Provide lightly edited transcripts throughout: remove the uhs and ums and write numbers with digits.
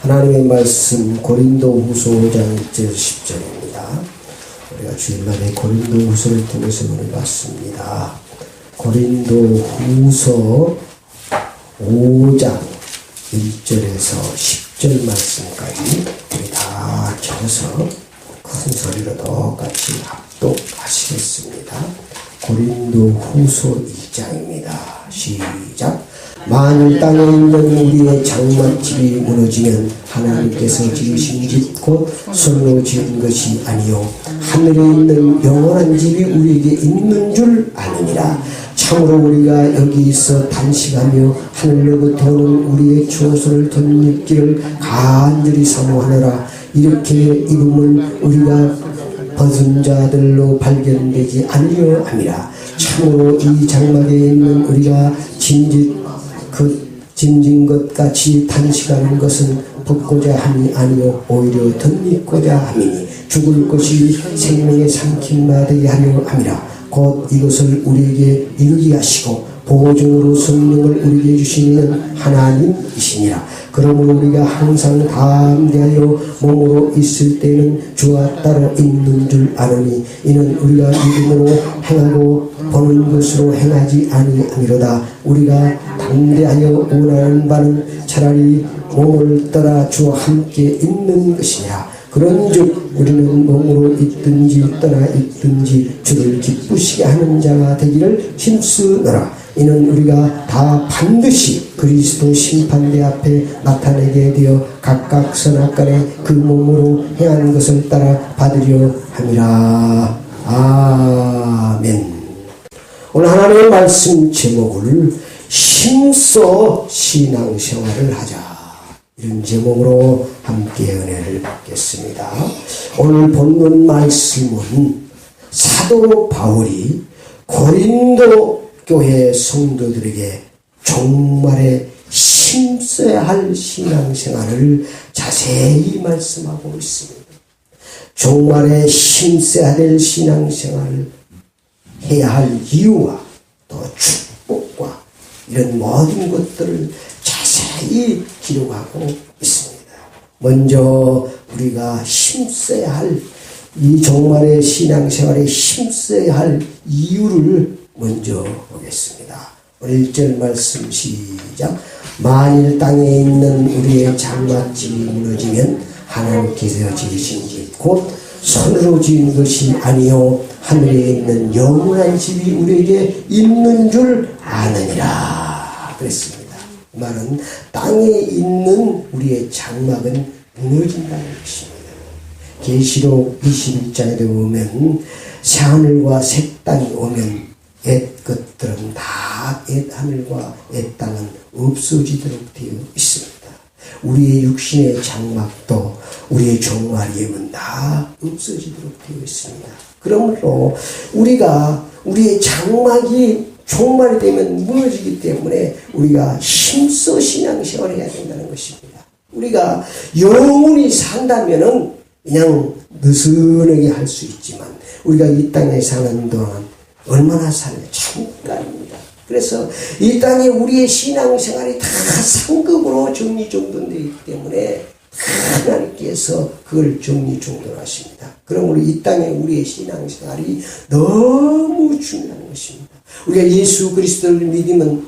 하나님의 말씀 고린도후서 5장 1절 10절입니다. 우리가 주일날에 고린도후서를 통해서 오늘 봤습니다. 고린도후서 5장 1절에서 10절 말씀까지 우리 다 적어서 큰 소리로 똑같이 합독하시겠습니다. 고린도후서 2장입니다. 시작. 만일 땅에 있는 우리의 장막집이 무너지면 하나님께서 지으신 집 곧 손으로 지은 것이 아니요 하늘에 있는 영원한 집이 우리에게 있는 줄 아느니라. 참으로 우리가 여기 있어 단식하며 하늘로부터 오는 우리의 추호소를 덧입기를 간절히 사모하노라. 이렇게 입으면 우리가 벗은 자들로 발견되지 않으려 함이라. 참으로 이 장막에 있는 우리가 짐진 것 같이 단식하는 것은 벗고자 함이 아니요 오히려 덧입고자 함이니 죽을 것이 생명의 삼킴바 되게 하려 함이라. 곧 이것을 우리에게 이루게 하시고 보증으로 성령을 우리에게 주시는 하나님이시니라. 그러므로 우리가 항상 담대하여 몸으로 있을 때는 주와 따로 있는 줄 아노니 이는 우리가 믿음으로 행하고 보는 것으로 행하지 아니하미로다. 우리가 담대하여 원하는 바는 차라리 몸을 떠나 주와 함께 있는 것이니라. 그런즉 우리는 몸으로 있든지 떠나 있든지 주를 기쁘시게 하는 자가 되기를 힘쓰노라. 이는 우리가 다 반드시 그리스도 심판대 앞에 나타내게 되어 각각 선악간에 그 몸으로 행하는 것을 따라 받으려 함이라. 아멘. 오늘 하나님의 말씀 제목을 힘써 신앙생활을 하자, 이런 제목으로 함께 은혜를 받겠습니다. 오늘 본문 말씀은 사도 바울이 고린도 교회 성도들에게 종말에 힘써야 할 신앙생활을 자세히 말씀하고 있습니다. 종말에 힘써야 될 신앙생활을 해야 할 이유와 또 축복과 이런 모든 것들을 자세히 기록하고 있습니다. 먼저 우리가 힘써야 할, 이 종말의 신앙생활에 힘써야 할 이유를 먼저 보겠습니다. 오늘 1절 말씀 시작. 만일 땅에 있는 우리의 장막집이 무너지면 하나님께서 지으신 집 곧 손으로 지은 것이 아니요 하늘에 있는 영원한 집이 우리에게 있는 줄 아느니라 그랬습니다. 그 말은 땅에 있는 우리의 장막은 무너진다는 것입니다. 계시록 21장에 보면 새하늘과 새 땅이 오면 옛 것들은 다 옛 하늘과 옛 땅은 없어지도록 되어 있습니다. 우리의 육신의 장막도 우리의 종말이면 다 없어지도록 되어 있습니다. 그러므로 우리의 장막이 종말이 되면 무너지기 때문에 우리가 힘써 신앙생활을 해야 된다는 것입니다. 우리가 영원히 산다면은 그냥 느슨하게 할 수 있지만 우리가 이 땅에 사는 동안 얼마나 살아요? 잠깐입니다. 그래서 이 땅에 우리의 신앙생활이 다 상급으로 정리정돈되어 있기 때문에 하나님께서 그걸 정리정돈하십니다. 그러므로 이 땅에 우리의 신앙생활이 너무 중요한 것입니다. 우리가 예수 그리스도를 믿으면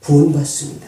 구원받습니다.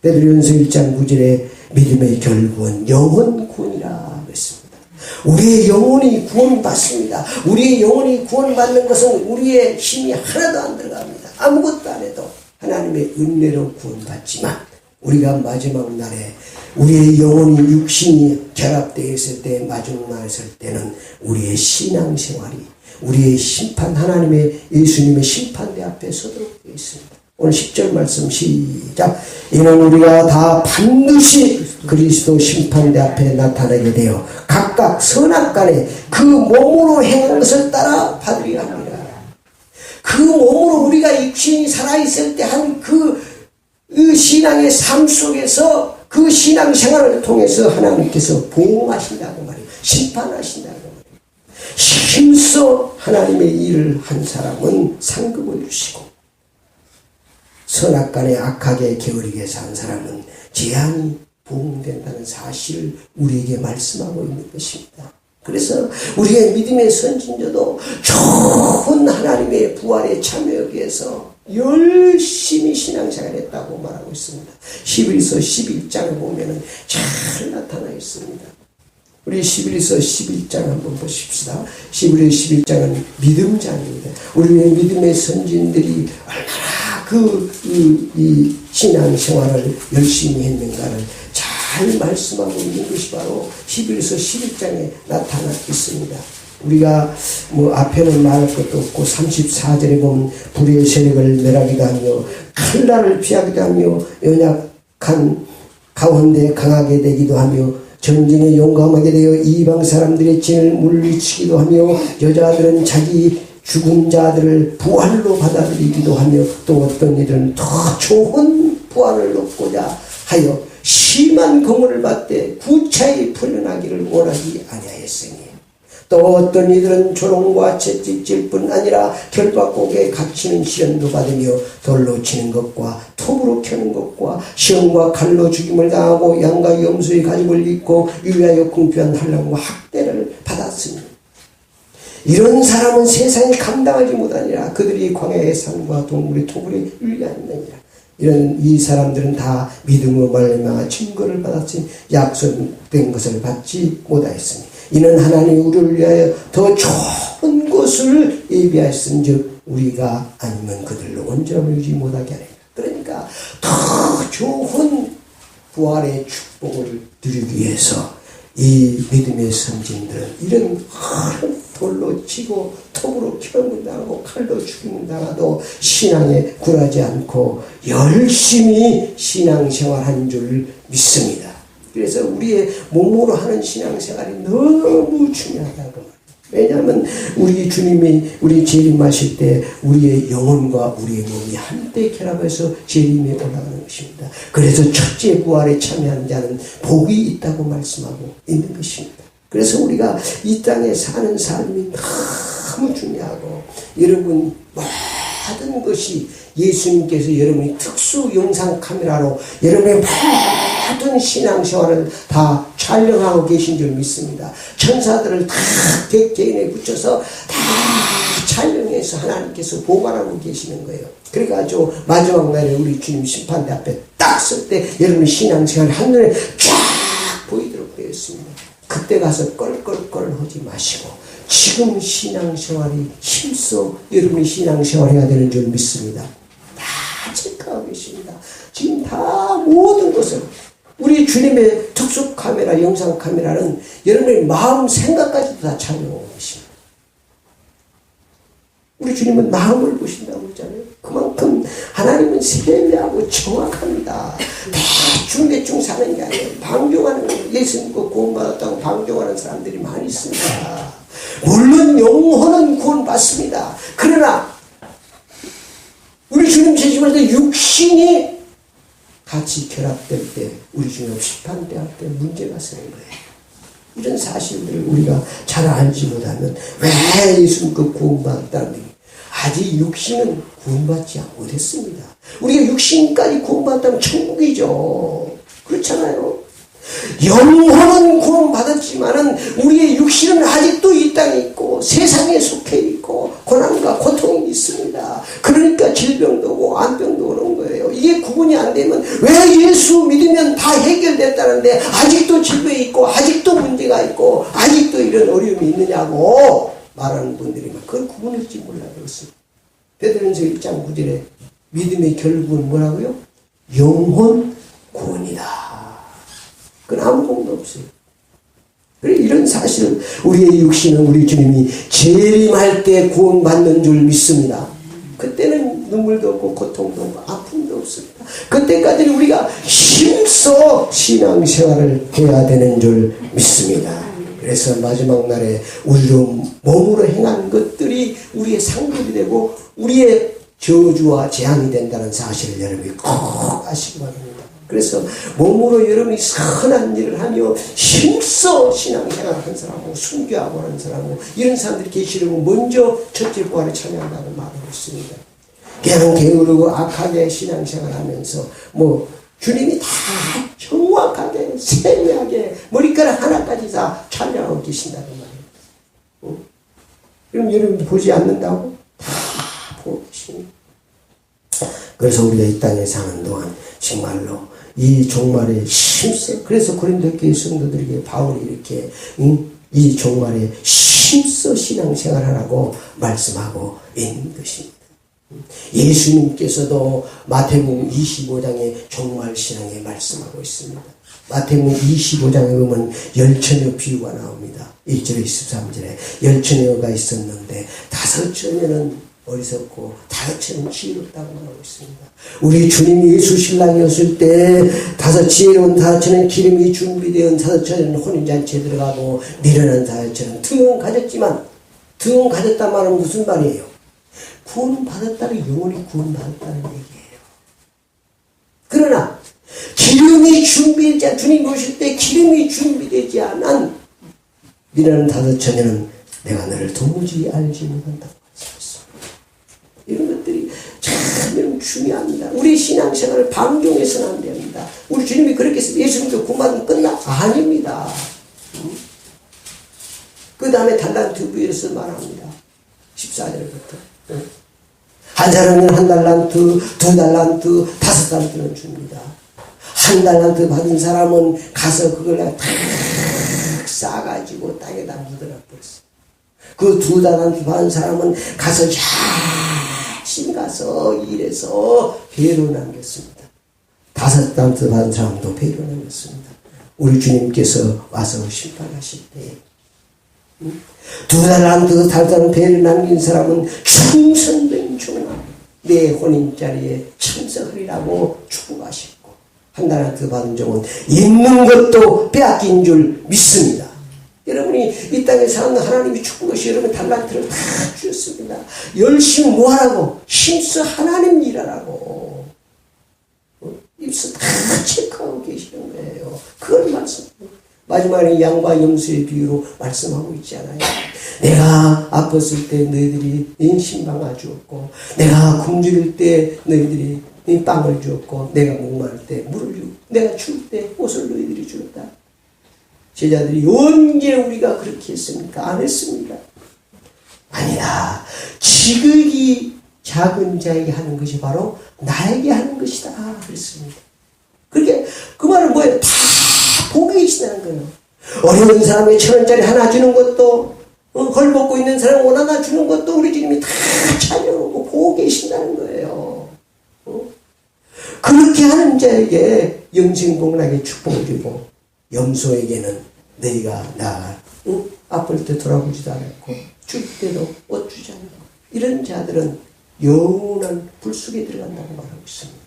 베드로전서 1장 9절에 믿음의 결국은 영혼 구원이라 그랬습니다. 우리의 영혼이 구원받습니다. 우리의 영혼이 구원받는 것은 우리의 힘이 하나도 안 들어갑니다. 아무것도 안 해도 하나님의 은혜로 구원받지만 우리가 마지막 날에 우리의 영혼이 육신이 결합되어 있을 때, 마지막 날에 있을 때는 우리의 신앙생활이 우리의 심판, 하나님의 예수님의 심판대 앞에 서도록 되어 있습니다. 오늘 10절 말씀 시작. 이는 우리가 다 반드시 그리스도 심판대 앞에 나타나게 되어 각각 선악간에 그 몸으로 행한 것을 따라 받으려 합니다. 그 몸으로 우리가 육신이 살아있을 때 한 그 신앙의 삶 속에서 그 신앙생활을 통해서 하나님께서 보응하신다고 말이에요. 심판하신다고 말이에요. 힘써 하나님의 일을 한 사람은 상급을 주시고 선악간에 악하게 게으르게 산 사람은 재앙이 부흥된다는 사실을 우리에게 말씀하고 있는 것입니다. 그래서 우리의 믿음의 선진자도 좋은 하나님의 부활에 참여하기 위해서 열심히 신앙생활했다고 말하고 있습니다. 히브리서 11장을 보면 잘 나타나 있습니다. 우리 히브리서 11장 한번 보십시다. 히브리서 11장은 믿음장입니다. 우리의 믿음의 선진들이 얼마나 이 신앙생활을 열심히 했는가를 잘 말씀하고 있는 것이 바로 히브리서 11장에 나타나 있습니다. 우리가 앞에는 말할 것도 없고 34절에 보면 불의의 세력을 멸하기도 하며 칼날을 피하기도 하며 연약한 가운데 강하게 되기도 하며 전쟁에 용감하게 되어 이방 사람들의 진을 물리치기도 하며 여자들은 자기 죽은 자들을 부활로 받아들이기도 하며 또 어떤 이들은 더 좋은 부활을 얻고자 하여 심한 공을 받되 구차히 풀려나기를 원하지 아니하였으니 또 어떤 이들은 조롱과 채찍질 뿐 아니라 결박곡에 갇히는 시련도 받으며 돌로 치는 것과 톱으로 켜는 것과 시험과 칼로 죽임을 당하고 양과 염소의 가죽을 입고 유야여 궁핍한 환난과 학대를 받았으니 이런 사람은 세상에 감당하지 못하니라. 그들이 광야의 산과 동물의 토굴에 율리하느니라. 이 사람들은 다 믿음으로 말미암아 증거를 받았으니 약속된 것을 받지 못하였으니 이는 하나님이 우리를 위하여 더 좋은 것을 예비하였은즉 우리가 아니면 그들로 온전함을 유지 못하게 하리라. 그러니까 더 좋은 부활의 축복을 누리기 위해서 이 믿음의 선진들은 이런 돌로 치고 톱으로 켜문 당하고 칼로 죽임을 당하도 신앙에 굴하지 않고 열심히 신앙생활한 줄 믿습니다. 그래서 우리의 몸으로 하는 신앙생활이 너무 중요하다고 말합니다. 왜냐하면 우리 주님이 우리 재림하실 때 우리의 영혼과 우리의 몸이 한때 결합해서 재림에 올라가는 것입니다. 그래서 첫째 부활에 참여한 자는 복이 있다고 말씀하고 있는 것입니다. 그래서 우리가 이 땅에 사는 삶이 너무 중요하고 여러분 모든 것이 예수님께서 여러분이 특수 영상 카메라로 여러분의 모든 신앙생활을 다 촬영하고 계신 줄 믿습니다. 천사들을 다 객개인에 붙여서 다 촬영해서 하나님께서 보관하고 계시는 거예요. 그래가지고 마지막 날에 우리 주님 심판대 앞에 딱 설 때 여러분의 신앙생활이 한눈에 쫙 보이도록 되어 있습니다. 그때 가서 껄껄껄 하지 마시고 지금 신앙생활이 힘써 여러분이 신앙생활해야 되는 줄 믿습니다. 다 체크하고 계십니다. 지금 다 모든 것을 우리 주님의 특수 카메라, 영상 카메라는 여러분의 마음 생각까지도 다 촬영하고 계십니다. 우리 주님은 마음을 보신다고 했잖아요. 그만큼 하나님은 세밀하고 정확합니다. 대충 사는 게 아니에요. 방종하는 거예요. 예수 믿고 구원받았다고 방종하는 사람들이 많이 있습니다. 물론 영혼은 구원받습니다. 그러나 우리 주님 재림할 때 육신이 같이 결합될 때 우리 주님 심판대할 때 문제가 생긴 거예요. 이런 사실들을 우리가 잘 알지 못하면 왜 예수 믿고 구원받았다는 게 아직 육신은 구원받지 못했습니다. 우리가 육신까지 구원받았다면 천국이죠. 그렇잖아요. 영혼은 구원받았지만은 우리의 육신은 아직도 이 땅에 있고 세상에 속해 있고 고난과 고통이 있습니다. 그러니까 질병도 오고 암병도 오는 거예요. 이게 구분이 안 되면 왜 예수 믿으면 다 해결됐다는데 아직도 질병이 있고 아직도 문제가 있고 아직도 이런 어려움이 있느냐고 말하는 분들이 막 그걸 구분할지 몰라 그렇습니다. 베드로전서 1장 9절에 믿음의 결국은 뭐라고요? 영혼 구원이다. 그건 아무 공도 없어요. 그래 이런 사실 우리의 육신은 우리 주님이 재림할 때 구원받는 줄 믿습니다. 그때는 눈물도 없고 고통도 없고 아픔도 없습니다. 그때까지는 우리가 힘써 신앙생활을 해야 되는 줄 믿습니다. 그래서 마지막 날에 우리로 몸으로 행한 것들이 우리의 상급이 되고 우리의 저주와 재앙이 된다는 사실을 여러분이 꼭 아시기 바랍니다. 그래서 몸으로 여러분이 선한 일을 하며 힘써 신앙생활을 한 사람하고 순교하고 하는 사람하고 이런 사람들이 계시려면 먼저 첫째 부활에 참여한다고 말하고 있습니다. 그냥 게으르고 악하게 신앙생활 하면서 주님이 다 정확하게 세밀하게 머리카락 하나까지 다 촬영하고 계신다는 말이에요. 그럼 여러분 보지 않는다고? 다 보고 계십니다. 그래서 우리가 이 땅에 사는 동안 정말로 이 종말에 힘써, 그래서 고린도 교회 성도들에게 바울이 이렇게 이 종말에 힘써 신앙생활하라고 말씀하고 있는 것입니다. 예수님께서도 마태복음 25장에 종말 신앙에 말씀하고 있습니다. 마태복음 25장에 보면 열처녀 비유가 나옵니다. 1절에 13절에 열처녀가 있었는데 5처녀는 어리석고 5처녀는 지혜롭다고 말하고 있습니다. 우리 주님이 예수 신랑이었을 때 지혜로운 5처녀는 기름이 준비되어 5처녀는 혼인잔치에 들어가고 미련한 5처녀는 등은 가졌지만, 등은 가졌단 말은 무슨 말이에요? 구원받았다는, 영원히 구원받았다는 얘기예요. 그러나 기름이 준비되지 않은, 주님 오실 때 기름이 준비되지 않은 미련한 5처녀는 내가 너를 도무지 알지 못한다고 말씀했어. 이런 것들이 참 중요합니다. 우리 신앙생활을 방종해서는 안 됩니다. 우리 주님이 그렇게 해서 예수님도 구원받으면 끝나? 아닙니다. 그 다음에 달란트 부여서 말합니다. 14절부터. 한 사람은 1달란트, 2달란트, 5달란트는 줍니다. 1달란트 받은 사람은 가서 그걸 탁 싸가지고 땅에다 묻어놔 버렸어. 그 2달란트 받은 사람은 가서 열심히 가서 일해서 배로 남겼습니다. 5달란트 받은 사람도 배로 남겼습니다. 우리 주님께서 와서 심판하실 때 2달란트, 5달란트 배를 남긴 사람은 충성된 종아 내 혼인자리에 참석하리라고 축복하셨고, 1달란트 받은 종은 있는 것도 빼앗긴 줄 믿습니다. 여러분이 이 땅에 사는 하나님이 축복하시 여러분 달란트를 다 주셨습니다. 열심히 뭐하라고? 힘써 하나님 일하라고. 입서 다 체크하고 계시는 거예요. 그걸 말씀합니다. 마지막에 양과 염소의 비유로 말씀하고 있잖아요. 내가 아팠을 때 너희들이 신방아 주었고, 내가 굶주릴 때 너희들이 빵을 주었고, 내가 목마를 때 물을 주고, 내가 추울 때 옷을 너희들이 주었다. 제자들이 언제 우리가 그렇게 했습니까? 안 했습니다. 아니다. 지극히 작은 자에게 하는 것이 바로 나에게 하는 것이다. 그랬습니다. 그렇게 그 말은 뭐예요? 다 보고 계시다는 거예요. 어려운 사람에 1,000원짜리 하나 주는 것도, 헐벗고 있는 사람 원 하나 주는 것도 우리 주님이 다 찾아오고 보고 계신다는 거예요. 그렇게 하는 자에게 영생복락의 축복을 주고, 염소에게는 너희가 나아가 아플 때 돌아보지도 않았고 줄 때도 옷 주지 않고, 이런 자들은 영원한 불 속에 들어간다고 말하고 있습니다.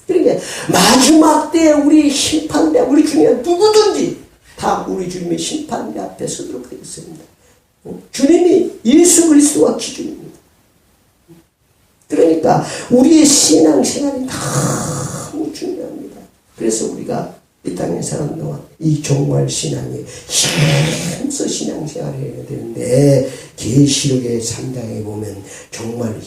그러니까 마지막 때 우리 심판대, 우리 주님은 누구든지 다 우리 주님의 심판대 앞에 서도록 되겠습니다. 주님이 예수 그리스도가 기준입니다. 그러니까 우리의 신앙생활이 너무 중요합니다. 그래서 우리가 이 땅에 사는 동안 이 종말 신앙에 힘써 신앙생활을 해야 되는데, 계시록의 3장에 보면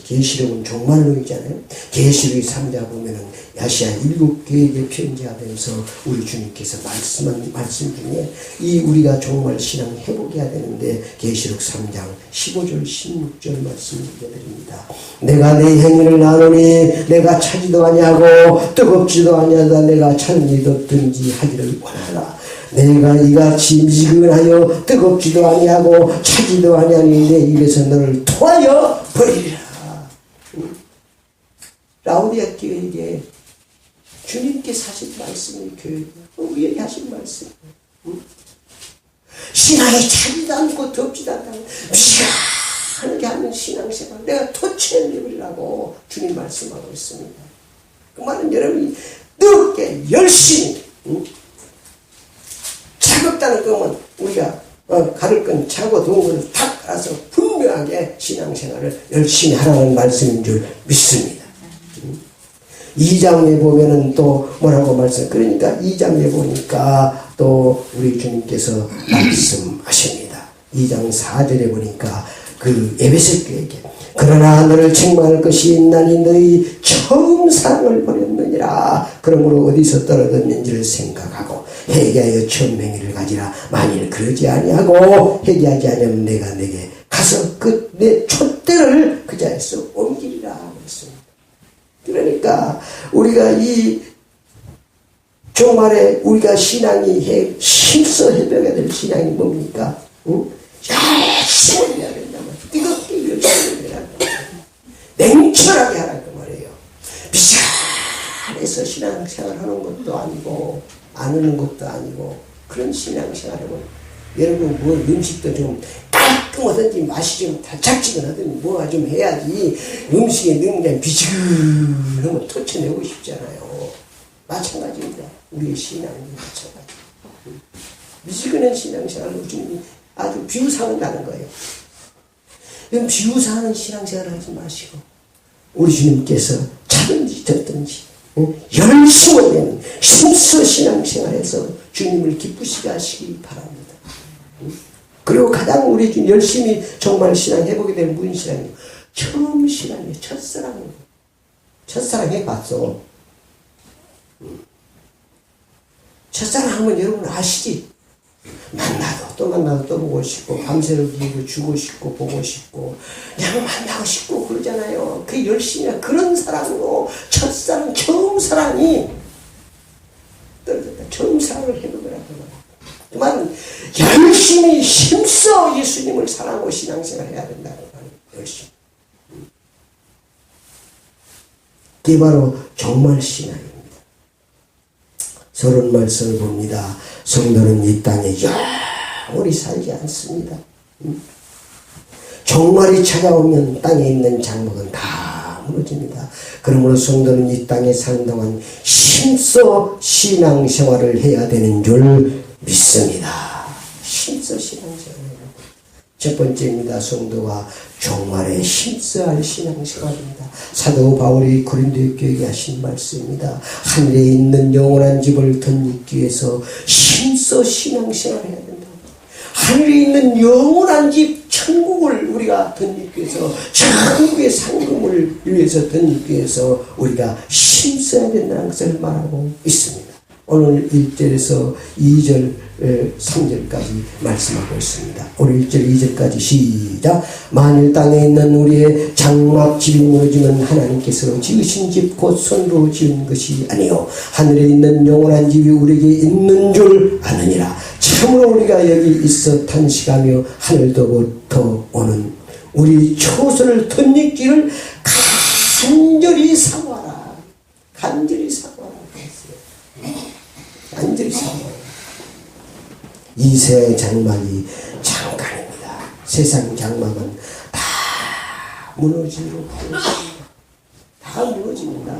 계시록은 종말론이잖아요. 계시록의 3장 보면은 아시아 7교회에 편지하면서 우리 주님께서 말씀한 말씀 중에 이 우리가 종말 신앙 회복해야 되는데, 계시록 3장 15절 16절 말씀 드립니다. 내가 내 행위를 아노니 내가 차지도 아니하고 뜨겁지도 아니하다. 내가 찾는 일 없든지 하기를 원하라. 내가 이같이 미지근하여 뜨겁지도 아니하고 차지도 아니하니 내 입에서 너를 토하여 버리리라. 라오디아 교회에게 주님께서 하신 말씀이 교회에 우리에게 하신 말씀. 신앙이 차지도 않고 덥지도 않고 미안하게 하는 신앙생활 내가 토치해내버리라고 주님 말씀하고 있습니다. 그 말은 여러분이 뜨겁게 열심히 차갑다는 것은 우리가 가를 건 차고 더운 것을 다 깔아서 분명하게 신앙생활을 열심히 하라는 말씀인 줄 믿습니다. 2장에 보면은 또 뭐라고 그러니까 2장에 보니까 또 우리 주님께서 말씀하십니다. 2장 4절에 보니까 그 에베소 교회에게 그러나 너를 책망할 것이 있나니 너희 처음 사랑을 버렸느니라. 그러므로 어디서 떨어졌는지를 생각하고 회개하여 천명의를 가지라. 만일 그러지 아니하고 회개하지 아니하면 내가 내게 가서 그 내 촛대를 그 자리에서 옮기리라 그랬습니다. 그러니까 우리가 이 종말에 우리가 신앙이 힘써 해벽에 될 신앙이 뭡니까? 응? 열심히 해야 된다 말이야. 뜨겁게 열심히 해야 된다. 냉철하게 하라 그 말이에요. 비싸해서 신앙생활 하는 것도 아니고 안 하는 것도 아니고 그런 신앙생활은 여러분 뭐 음식도 좀 깔끔하든지 맛이 좀 달짝지근하든지 뭐가 좀 해야지 음식에 넣으면 그냥 비지근하면 터쳐내고 싶잖아요. 마찬가지입니다. 우리의 신앙이 마찬가지. 미지근한 신앙생활로 주님이 아주 비유사한다는 거예요. 이런 비유사하는 신앙생활을 하지 마시고 우리 주님께서 차든지 졌든지 열심을 내는 힘써 신앙생활에서 주님을 기쁘시게 하시기 바랍니다. 그리고 가장 우리 좀 열심히 정말 신앙 해보게 될 문신앙이에요. 처음 신앙이에요. 첫사랑이에요. 첫사랑 해봤어. 첫사랑 하면 여러분 아시지? 만나도 또 만나도 또 보고 싶고 밤새도록 이고 주고 싶고 보고 싶고 그냥 만나고 싶고 그러잖아요. 그 열심히 그런 사랑으로 첫사랑 처음 사랑이 떨어졌다. 처음 사랑을 해보더라고요. 그 말은 열심히 힘써 예수님을 사랑하고 신앙생활 해야 된다는 말이에요. 열심히. 그게 바로 정말 신앙입니다. 서론 말씀을 봅니다. 성도는 이 땅에 영원히 살지 않습니다. 종말이 찾아오면 땅에 있는 장막은 다 무너집니다. 그러므로 성도는 이 땅에 사는 동안 힘써 신앙생활을 해야 되는 줄 믿습니다. 힘써 신앙생활을 해야 됩니다. 첫 번째입니다. 성도가 종말에 힘써야 할 신앙생활입니다. 사도 바울이 고린도 교회에 하신 말씀입니다. 하늘에 있는 영원한 집을 덧입기 위해서 힘써 신앙생활을 해야 된다. 하늘에 있는 영원한 집 천국을 우리가 덧입기 위해서 천국의 상금을 위해서 덧입기 위해서 우리가 힘써야 된다는 것을 말하고 있습니다. 오늘 1절에서 2절 3절까지 말씀하고 있습니다. 오늘 1절 2절까지 시작. 만일 땅에 있는 우리의 장막집이 무너지면 하나님께서 지으신 집 곧 손으로 지은 것이 아니요 하늘에 있는 영원한 집이 우리에게 있는 줄 아느니라. 참으로 우리가 여기 있어 탄식하며 하늘로부터 오는 우리 초소를 덧입기를 간절히 사모하라. 간절히 사모하라. 간절히 사모하라. 이 세 장막이 잠깐입니다. 세상 장막은 다 무너지로 보였습니다. 다 무너집니다.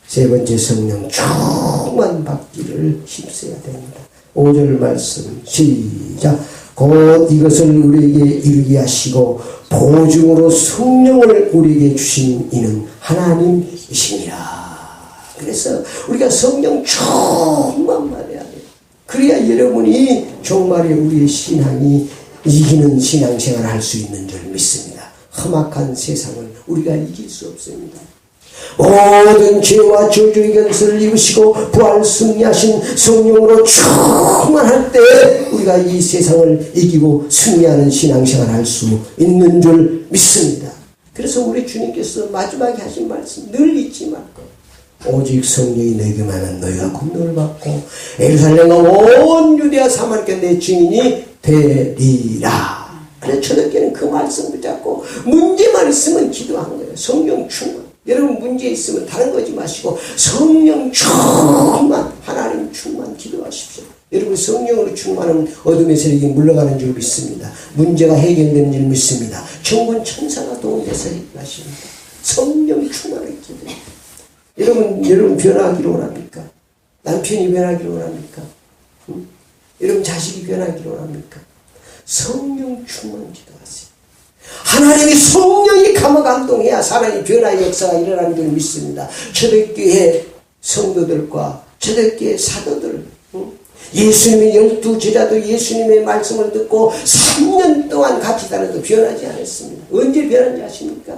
세 번째 성령 충만 받기를 힘써야 됩니다. 5절 말씀 시작. 곧 이것을 우리에게 이루게 하시고 보증으로 성령을 우리에게 주신 이는 하나님이시니라. 그래서 우리가 성령 충만 받아야 돼요. 그래야 여러분이 종말에 우리의 신앙이 이기는 신앙생활을 할 수 있는 줄 믿습니다. 험악한 세상을 우리가 이길 수 없습니다. 모든 죄와 저주의 권세를 입으시고 부활 승리하신 성령으로 충만할 때 우리가 이 세상을 이기고 승리하는 신앙생활을 할 수 있는 줄 믿습니다. 그래서 우리 주님께서 마지막에 하신 말씀 늘 잊지 말고 오직 성령이 너에게만 하면 너희가 권능을 받고 예루살렘과 온 유대와 사마리아 내 증인이 되리라. 그래서 저녁에는 그 말씀 붙잡고 문제만 있으면 기도한 거예요. 성령 충만. 여러분 문제 있으면 다른 거지 마시고 성령 충만, 하나님 충만 기도하십시오. 여러분 성령으로 충만하면 어둠의 세력이 물러가는 줄 믿습니다. 문제가 해결되는 줄 믿습니다. 천군 천사가 도움돼서 해결하십니다. 성령 충만을 기도해요. 여러분 변하기를 원합니까? 남편이 변하기를 원합니까? 여러분 자식이 변하기를 원합니까? 성령 충만 기도하세요. 하나님의 성령이 감화감동해야 사람이 변화의 역사가 일어나는 줄 믿습니다. 초대교회 성도들과 초대교회 사도들, 예수님의 12 제자도 예수님의 말씀을 듣고 3년 동안 같이 다녀도 변하지 않았습니다. 언제 변한지 아십니까?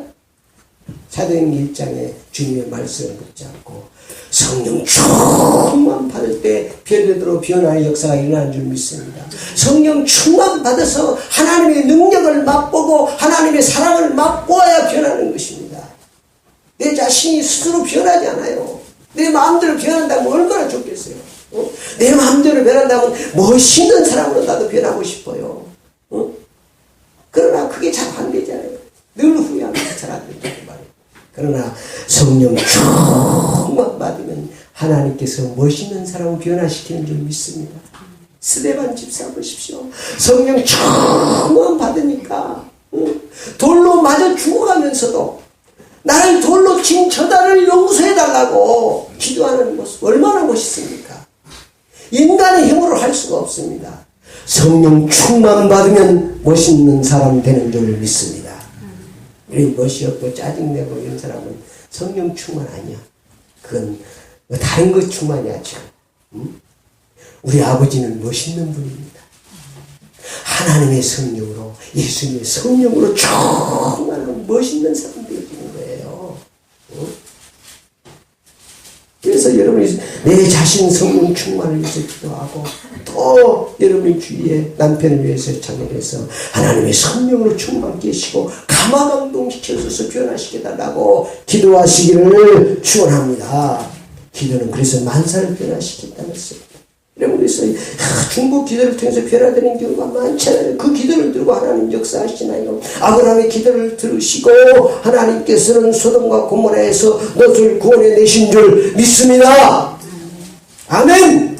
사도행전 1장에 주님의 말씀을 붙잡고 성령 충만 받을 때 별대로 변화의 역사가 일어나는 줄 믿습니다. 성령 충만 받아서 하나님의 능력을 맛보고 하나님의 사랑을 맛보아야 변하는 것입니다. 내 자신이 스스로 변하지 않아요. 내 마음대로 변한다면 얼마나 좋겠어요. 내 마음대로 변한다면 멋있는 사람으로 나도 변하고 싶어요. 그러나 그게 잘 안 되잖아요. 늘 후회하면서 잘 안 된다고 말이에요. 그러나 성령 충만 받으면 하나님께서 멋있는 사람을 변화시키는 줄 믿습니다. 스데반 집사 보십시오. 성령 충만 받으니까 돌로 맞아 죽어가면서도 나를 돌로 친 저자를 용서해달라고 기도하는 모습 얼마나 멋있습니까? 인간의 힘으로 할 수가 없습니다. 성령 충만 받으면 멋있는 사람 되는 줄 믿습니다. 우리 멋이 없고 짜증내고 이런 사람은 성령 충만 아니야. 그건 다른 것 충만이야 지금. 우리 아버지는 멋있는 분입니다. 하나님의 성령으로 예수님의 성령으로 충만한 멋있는 사람 되어지는 거예요. 그래서 여러분이 내 자신 성령 충만을 위해서 기도하고 또 여러분의 주위에 남편을 위해서 찬양해서 하나님의 성령으로 충만케 하시고 감화감동시켜서 변화시켜달라고 기도하시기를 축원합니다. 기도는 그래서 만사를 변화시킨다면서요. 여러분 그래서 중국 기도를 통해서 변화되는 경우가 많잖아요. 그 기도를 들고 하나님 역사하시나요? 아브라함의 기도를 들으시고 하나님께서는 소돔과 고모라에서 롯을 구원해내신 줄 믿습니다. 아멘.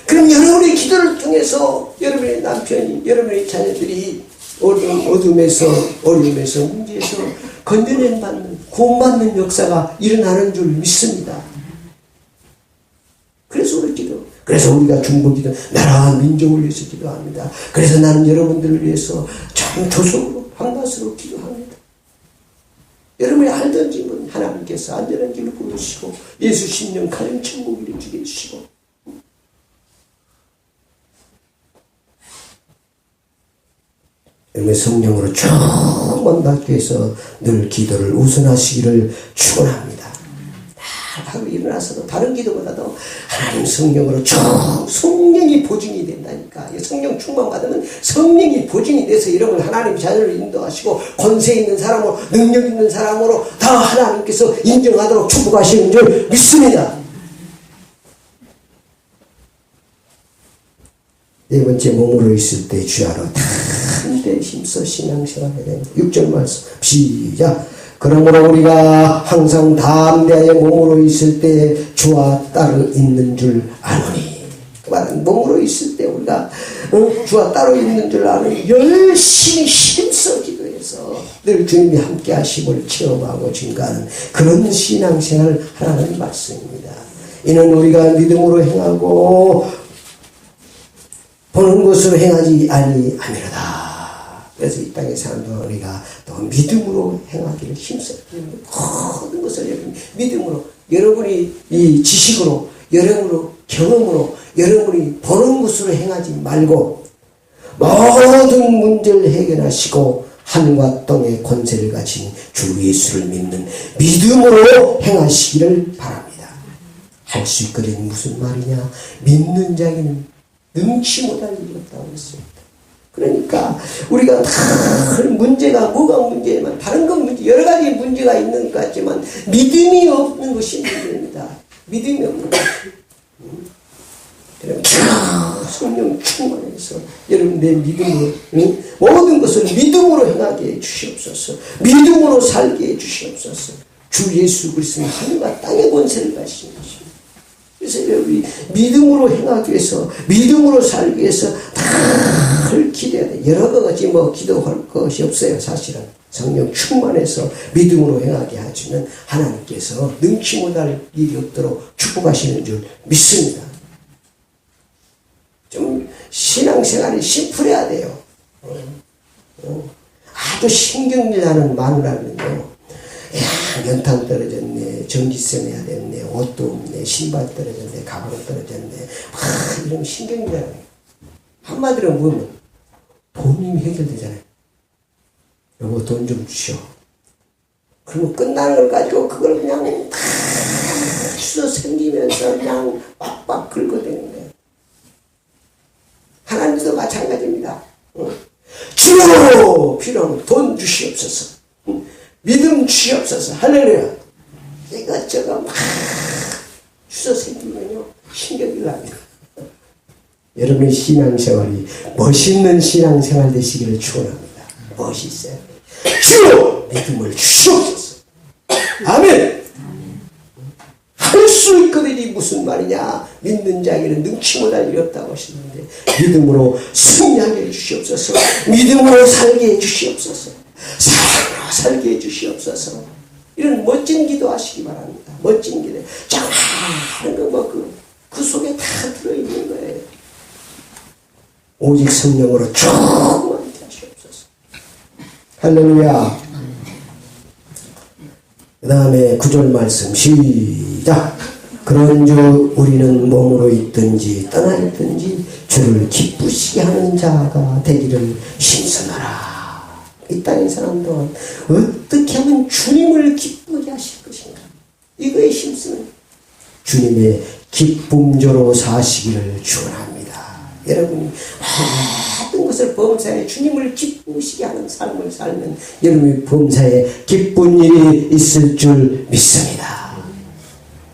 그럼 여러분의 기도를 통해서 여러분의 남편이 여러분의 자녀들이 어둠에서 어려움에서 문제에서 건져내 받는 구원받는 역사가 일어나는 줄 믿습니다. 그래서 우리 기도. 그래서 우리가 중보기도 나라 민족을 위해서 기도합니다. 그래서 나는 여러분들을 위해서 참 조속으로 한마디로 기도합니다. 여러분이 알던지 하나님께서 안전한 길로 부르시고 예수 10년 가정 천국을 주게 해주시고 여러분의 성령으로 충만 받기 위해서 늘 기도를 우선하시기를 축원합니다. 하루 일어나서도 다른 기도보다도 하나님 성령으로 성령이 보증이 된다니까. 성령 충만 받으면 성령이 보증이 돼서 여러분 하나님 자녀를 인도하시고 권세 있는 사람으로 능력 있는 사람으로 다 하나님께서 인정하도록 축복하시는 줄 믿습니다. 네 번째, 몸으로 있을 때 주야로 한데 힘써 신앙생활 해야 됩니다. 6절 말씀 시작. 그러므로 우리가 항상 담대하여 몸으로 있을 때 주와 따로 있는 줄 아노니. 그 말은 몸으로 있을 때 우리가 주와 따로 있는 줄 아노니 열심히 힘써 기도해서 늘 주님이 함께 하심을 체험하고 증가하는 그런 신앙생활을 하라는 말씀입니다. 이는 우리가 믿음으로 행하고 보는 것으로 행하지 아니하미로다. 그래서 이 땅에 사는 동안 우리가 또 믿음으로 행하기를 힘써요. 모든 것을 여러분 믿음으로, 여러분이 이 지식으로, 여러분으로 경험으로, 여러분이 보는 것으로 행하지 말고 모든 문제를 해결하시고 하늘과 땅의 권세를 가진 주 예수를 믿는 믿음으로 행하시기를 바랍니다. 할 수 있거든. 무슨 말이냐? 믿는 자에게는 능치 못할 일이 없다고 했습니다. 그러니까 우리가 다 문제가 뭐가 문제지만 다른 건 문제, 여러 가지 문제가 있는 것 같지만 믿음이 없는 것이 문제입니다. 믿음이 없는 것. 성령 충만해서 여러분 내 믿음으로 모든 것을 믿음으로 행하게 해 주시옵소서. 믿음으로 살게 해 주시옵소서. 주 예수 그리스도는 하늘과 땅의 권세를 가지신 것입니다. 그래서 우리 믿음으로 행하기 위해서, 믿음으로 살기 위해서 다 기도해야 돼. 여러 가지 기도할 것이 없어요. 사실은 성령 충만해서 믿음으로 행하게 하시면 하나님께서 능치 못할 일이 없도록 축복하시는 줄 믿습니다. 좀 신앙생활이 심플해야 돼요. 아주 신경질나는 마누라는요, 연탄 떨어졌네, 전기세 내야 됐네, 옷도 없네, 신발 떨어졌네, 가방 떨어졌네, 이런 신경질나요. 한마디로 보면 돈이 해결되잖아요. 여보 돈 좀 주시오. 그리고 끝나는 걸 가지고 그걸 그냥 다 주소 생기면서 그냥 빡빡 긁어대는 거예요. 하나님도 마찬가지입니다. 주여 필요하면 돈 주시옵소서. 믿음 주시옵소서. 할렐루야. 이것저것 막 주소 생기면요 신경이 납니다. 여러분의 신앙생활이 멋있는 신앙생활 되시기를 축원합니다. 멋있어요. 주여 믿음을 주시옵소서. 아멘. 할 수 있거든이 무슨 말이냐. 믿는 자에게는 능치 못할 일이 없다고 하시는데 믿음으로 승리하게 해주시옵소서. 믿음으로 살게 해주시옵소서. 사랑으로 살게 해주시옵소서. 이런 멋진 기도 하시기 바랍니다. 멋진 기도. 장하는 거 뭐 그 속에 다 들어있는 거예요. 오직 성령으로 충만케 하시옵소서. 할렐루야. 그 다음에 9절 말씀 시작. 그런즉 우리는 몸으로 있든지 떠나 있든지 주를 기쁘시게 하는 자가 되기를 힘쓰노라. 이 땅의 사람 동안 어떻게 하면 주님을 기쁘게 하실 것인가. 이거에 힘쓰는 주님의 기쁨조로 사시기를 축원합니다. 여러분이 모든 것을 범사에 주님을 기쁘시게 하는 삶을 살면 여러분의 범사에 기쁜 일이 있을 줄 믿습니다.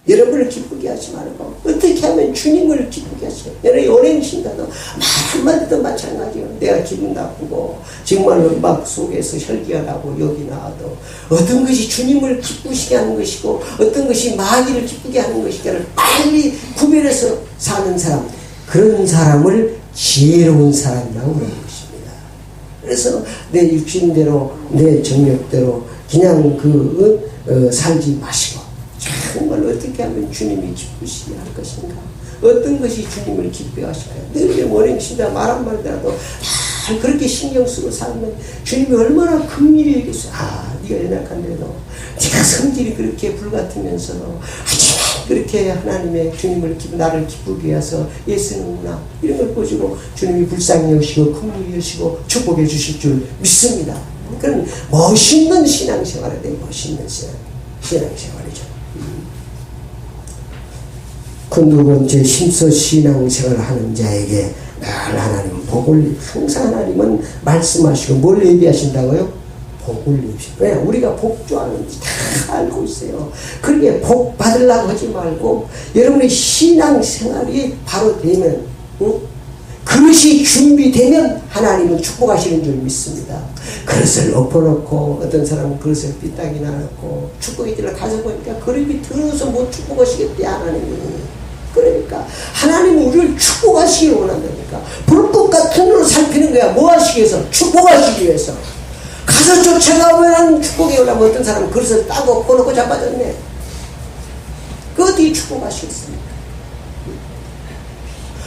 여러분을 기쁘게 하지 말고 어떻게 하면 주님을 기쁘게 하시요. 여러분이 오랜 신가도 말 한마디도 마찬가지예요. 내가 기분 나쁘고 정말로 음악 속에서 혈기가 나고 여기 나와도 어떤 것이 주님을 기쁘시게 하는 것이고 어떤 것이 마귀를 기쁘게 하는 것인가를 빨리 구별해서 사는 사람, 그런 사람을 지혜로운 사람이라고 부르는 것입니다. 그래서 내 육신대로 내 정력대로 그냥 살지 마시고 정말 어떻게 하면 주님이 기쁘시게 할 것인가, 어떤 것이 주님을 기쁘게 하실까요? 늘 원행시다 말 한마디라도 다 그렇게 신경 쓰고 살면 주님이 얼마나 긍휼히 여기겠어요. 네가 연약한데도 네가 성질이 그렇게 불같으면서도 하지만 그렇게 하나님의 주님을 나를 기쁘게 해서 애쓰는구나, 이런 걸 보시고 주님이 불쌍히 여시고 긍휼히 여시고 축복해 주실 줄 믿습니다. 그런 멋있는 신앙생활에 대해 멋있는 신앙생활이죠. 그 두 번째, 힘써 신앙생활을 하는 자에게 늘 하나님은 복을, 항상 하나님은 말씀하시고 뭘 예비하신다고요? 복을 예비하시고. 왜? 우리가 복 좋아하는지 다 알고 있어요. 그러게 복 받으려고 하지 말고 여러분의 신앙생활이 바로 되면, 그릇이 준비되면 하나님은 축복하시는 줄 믿습니다. 그릇을 엎어놓고 어떤 사람은 그릇을 삐딱이 나놓고 축복이 들어 가서 보니까 그릇이 들어서 못 축복하시겠대 하나님이. 그러니까 하나님은 우리를 축복하시기 원한다니까. 불꽃 같은 눈으로 살피는 거야. 뭐 하시기 위해서? 축복하시기 위해서. 가서 쫓아가면 축복이 오려면 어떤 사람은 그릇을 따고 엎어놓고 잡아줬네. 그 어디 축복하시겠습니까?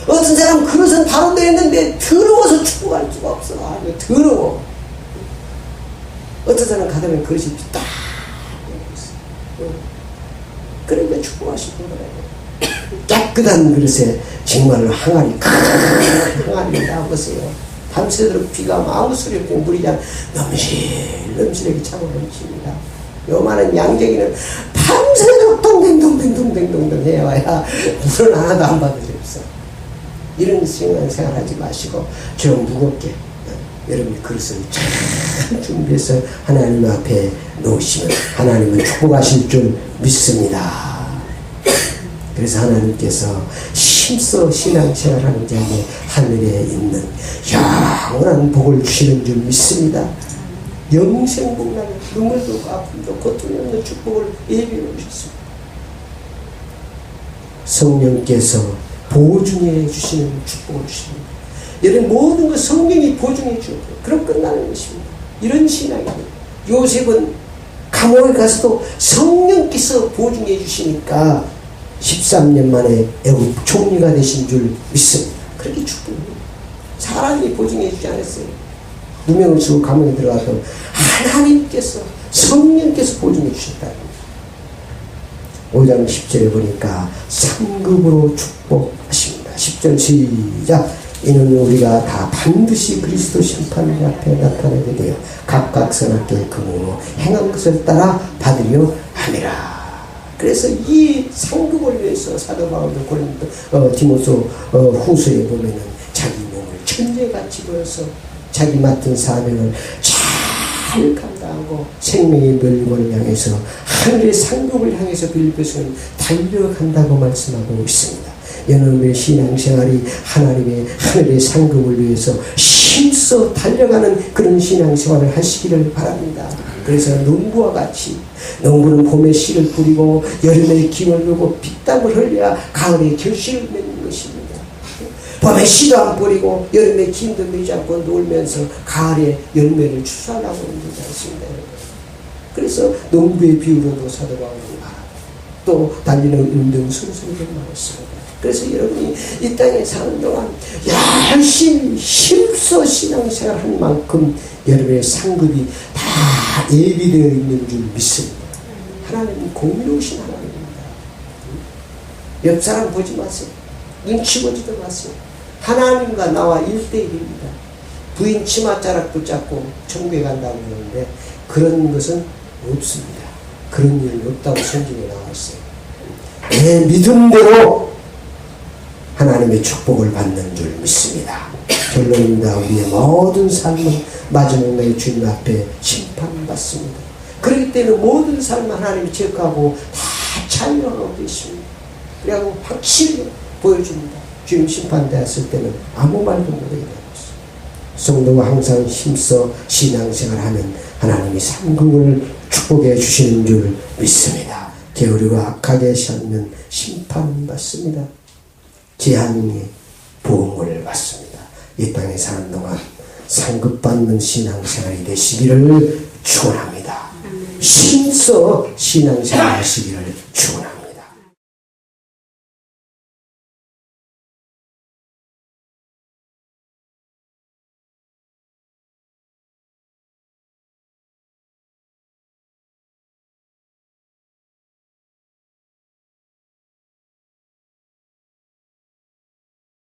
어떤 사람은 그릇은 바로 되었는데 더러워서 축복할 수가 없어. 더러워. 어떤 사람은 가다면 그릇이 딱 그러니까 축복하시는 거예요. 깨끗한 그릇에 정말로 항아리, 큰 항아리를 놔보세요. 밤새도록 비가 아무 소리 없이 물이 잘 넘실넘실하게 차고 넘칩니다. 요만한 양재기는 밤새도록 동댕동댕동댕동댕 해와야 물은 하나도 안 받을 수 없어. 이런 생활 하지 마시고 좀 무겁게 여러분이 그릇을 잘 준비해서 하나님 앞에 놓으시면 하나님은 축복하실 줄 믿습니다. 그래서 하나님께서 힘써 신앙생활하는 자에게 하늘에 있는 영원한 복을 주시는 줄 믿습니다. 영생복락에 눈물도 아픔도 고통이 없는 축복을 예비해 주셨습니다. 성령께서 보증해 주시는 축복을 주십니다. 여러분 모든 것 성령이 보증해 주고 그럼 끝나는 것입니다. 이런 신앙입니다. 요셉은 감옥에 가서도 성령께서 보증해 주시니까 13년 만에 애굽 총리가 되신 줄 믿습니다. 그렇게 축복합니다. 사람이 보증해 주지 않았어요. 누명을 쓰고 감옥에 들어가서 하나님께서 성령께서 보증해 주셨다. 5장 10절에 보니까 상급으로 축복하십니다. 10절 시작. 이는 우리가 다 반드시 그리스도 심판자 앞에 나타나게 되어 각각 선악계 금으로 행한 것을 따라 받으려 함이라. 그래서 이 상급을 위해서 사도 바울도 고린도 디모서 후서에 보면은 자기 몸을 천재같이 보여서 자기 맡은 사명을 잘 감당하고 생명의 멸관을 향해서 하늘의 상급을 향해서 빌립보서는 달려간다고 말씀하고 있습니다. 여러분의 신앙생활이 하나님의 하늘의 상급을 위해서 힘써 달려가는 그런 신앙생활을 하시기를 바랍니다. 그래서 농부와 같이, 농부는 봄에 씨를 뿌리고 여름에 기을 누고 핏땀을 흘려야 가을에 결실을 맺는 것입니다. 봄에 씨도 안 뿌리고 여름에 기도 매지 않고 놀면서 가을에 열매를 추수하려고 하는 거지 않습니다. 그래서 농부의 비유로도 사도 바울은 말하고 또 달리는 운동선수들도 말했습니다. 그래서 여러분이 이 땅에 사는 동안 열심히 힘써 신앙생활한 만큼 여러분의 상급이 다 예비되어 있는 줄 믿습니다. 하나님은 공의로우신 하나님입니다. 옆 사람 보지 마세요. 눈치 보지도 마세요. 하나님과 나와 1대1입니다. 부인 치맛자락 붙잡고 천국에 간다고 그러는데 그런 것은 없습니다. 그런 일은 없다고 성경에 나와 있어요. 내 믿음대로 하나님의 축복을 받는 줄 믿습니다. 결론입니다. 우리의 모든 삶은 마지막 날의 주님 앞에 심판받습니다. 그렇기 때문에 모든 삶은 하나님이 기억하고 다 자유하고 계십니다. 그리고 확실히 보여줍니다. 주님 심판되었을 때는 아무 말도 못하게 되는 것입니다. 성도가 항상 힘써 신앙생활하면 하나님이 상급을 축복해 주시는 줄 믿습니다. 게으르고 악하게 살면 심판받습니다. 재앙의 보응을 받습니다. 이 땅에 사는 동안 상급받는 신앙생활이 되시기를 축원합니다. 힘써 신앙생활 하시기를 축원합니다.